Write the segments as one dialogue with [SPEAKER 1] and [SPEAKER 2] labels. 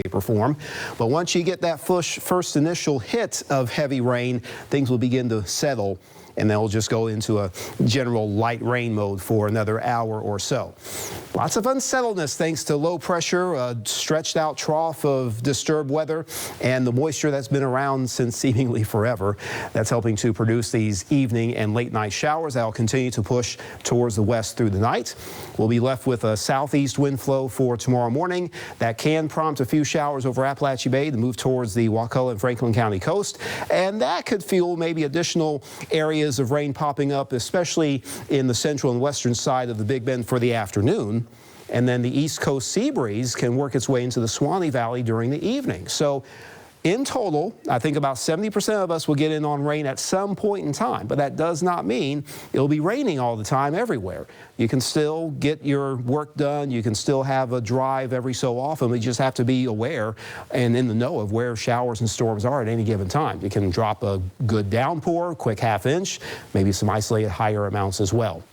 [SPEAKER 1] paper form. But once you get that first initial hit of heavy rain, things will begin to settle, and they'll just go into a general light rain mode for another hour or so. Lots of unsettledness thanks to low pressure, a stretched out trough of disturbed weather, and the moisture that's been around since seemingly forever. That's helping to produce these evening and late night showers that will continue to push towards the west through the night. We'll be left with a southeast wind flow for tomorrow morning that can prompt a few showers over Appalachia Bay to move towards the Wakulla and Franklin County coast, and that could fuel maybe additional areas of rain popping up, especially in the central and western side of the Big Bend for the afternoon. And then the east coast sea breeze can work its way into the Swanee Valley during the evening. So in total, I think about 70% of us will get in on rain at some point in time, but that does not mean it'll be raining all the time everywhere. You can still get your work done. You can still have a drive every so often. We just have to be aware and in the know of where showers and storms are at any given time. You can drop a good downpour, quick half-inch, maybe some isolated higher amounts as well.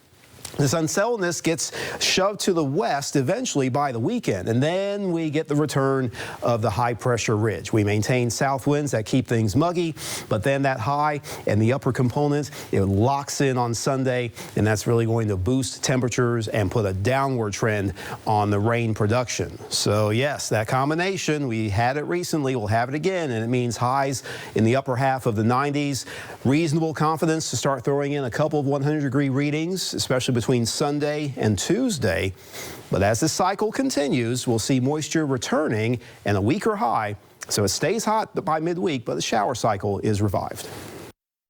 [SPEAKER 1] This unsettledness gets shoved to the west eventually by the weekend, and then we get the return of the high-pressure ridge. We maintain south winds that keep things muggy, but then that high and the upper component, it locks in on Sunday, and that's really going to boost temperatures and put a downward trend on the rain production. So yes, that combination, we had it recently, we'll have it again, and it means highs in the upper half of the 90s. Reasonable confidence to start throwing in a couple of 100-degree readings, especially between Sunday and Tuesday. But as this cycle continues, we'll see moisture returning and a weaker high. So it stays hot by midweek, but the shower cycle is revived.